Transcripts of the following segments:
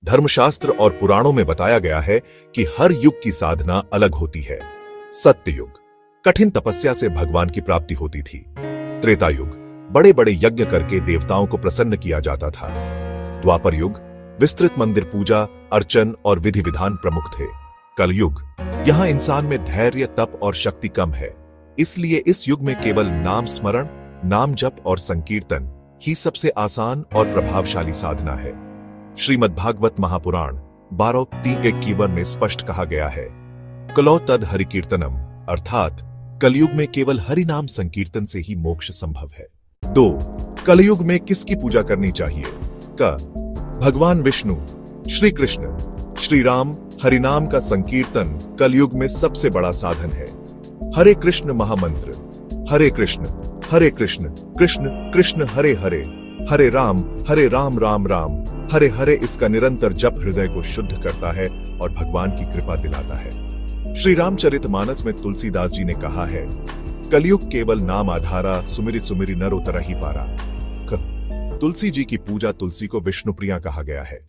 धर्मशास्त्र और पुराणों में बताया गया है कि हर युग की साधना अलग होती है। सत्य युग, कठिन तपस्या से भगवान की प्राप्ति होती थी। त्रेता युग, बड़े बड़े यज्ञ करके देवताओं को प्रसन्न किया जाता था। द्वापर युग, विस्तृत मंदिर पूजा, अर्चन और विधि विधान प्रमुख थे। कलयुग, यहां इंसान में धैर्य, तप और शक्ति कम है, इसलिए इस युग में केवल नाम स्मरण, नाम जप और संकीर्तन ही सबसे आसान और प्रभावशाली साधना है। श्रीमद्भागवत महापुराण 12:3-21 में स्पष्ट कहा गया है, कलौ तद हरि कीर्तनम, अर्थात कलयुग में केवल हरि नाम संकीर्तन से ही मोक्ष संभव है। 2. कलयुग में किसकी पूजा करनी चाहिए? क. भगवान विष्णु, श्री कृष्ण, श्री राम। हरिनाम का संकीर्तन कलयुग में सबसे बड़ा साधन है। हरे कृष्ण महामंत्र, हरे कृष्ण कृष्ण कृष्ण हरे हरे, हरे राम राम राम हरे हरे, इसका निरंतर जप हृदय को शुद्ध करता है और भगवान की कृपा दिलाता है। श्री रामचरितमानस में तुलसीदास जी ने कहा है, कलयुग केवल नाम आधारा, सुमिरि सुमिरि नर उतरा ही पारा। तुलसी जी की पूजा, तुलसी को विष्णु प्रिया कहा गया है।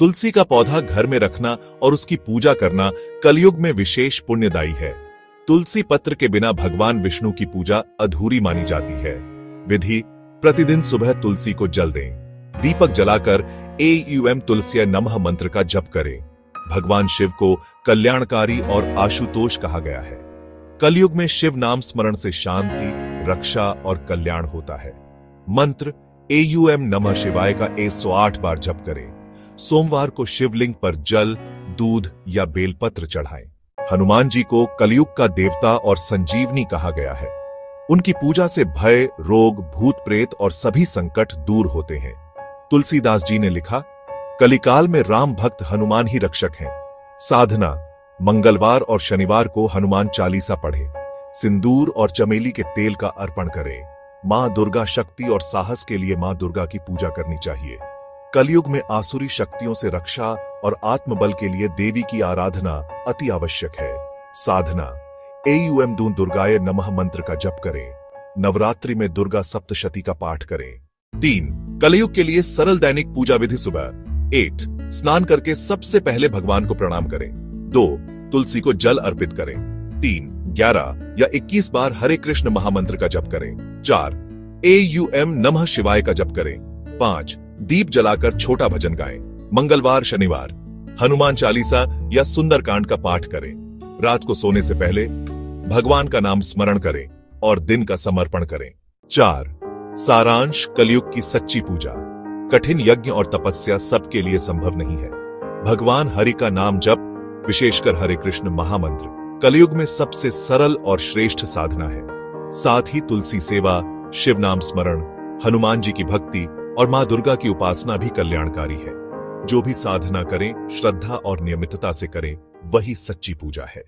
तुलसी का पौधा घर में रखना और उसकी पूजा करना कलयुग में विशेष पुण्यदायी है। तुलसी पत्र के बिना भगवान विष्णु की पूजा अधूरी मानी जाती है। विधि: प्रतिदिन सुबह तुलसी को जल दें, दीपक जलाकर एम तुलस्यै नमः मंत्र का जप करें। भगवान शिव को कल्याणकारी और आशुतोष कहा गया है। कलयुग में शिव नाम स्मरण से शांति, रक्षा और कल्याण होता है। मंत्र एम नमः शिवाय का 108 बार जप करें। सोमवार को शिवलिंग पर जल, दूध या बेलपत्र चढ़ाएं। हनुमान जी को कलयुग का देवता और संजीवनी कहा गया है। उनकी पूजा से भय, रोग, भूत प्रेत और सभी संकट दूर होते हैं। तुलसीदास जी ने लिखा, कलिकाल में राम भक्त हनुमान ही रक्षक हैं। साधना: मंगलवार और शनिवार को हनुमान चालीसा पढ़ें। सिंदूर और चमेली के तेल का अर्पण करें। मां दुर्गा शक्ति और साहस के लिए मां दुर्गा की पूजा करनी चाहिए। कलयुग में आसुरी शक्तियों से रक्षा और आत्मबल के लिए देवी की आराधना अति आवश्यक है। साधना: एम दुर्गाय नमः मंत्र का जप करें। नवरात्रि में दुर्गा सप्तशती का पाठ करें। 3. कलयुग के लिए सरल दैनिक पूजा विधि: सुबह 8 स्नान करके सबसे पहले भगवान को प्रणाम करें। 2. तुलसी को जल अर्पित करें। 3. 11 या 21 बार हरे कृष्ण महामंत्र का जप करें। 4. एम नमः शिवाय का जप करें। 5. दीप जलाकर छोटा भजन गाएं। मंगलवार शनिवार हनुमान चालीसा या सुंदरकांड का पाठ करें। रात को सोने से पहले भगवान का नाम स्मरण करें और दिन का समर्पण करें। 4. सारांश: कलयुग की सच्ची पूजा। कठिन यज्ञ और तपस्या सबके लिए संभव नहीं है। भगवान हरि का नाम जप, विशेषकर हरे कृष्ण महामंत्र, कलयुग में सबसे सरल और श्रेष्ठ साधना है। साथ ही तुलसी सेवा, शिव नाम स्मरण, हनुमान जी की भक्ति और मां दुर्गा की उपासना भी कल्याणकारी है। जो भी साधना करें, श्रद्धा और नियमितता से करें, वही सच्ची पूजा है।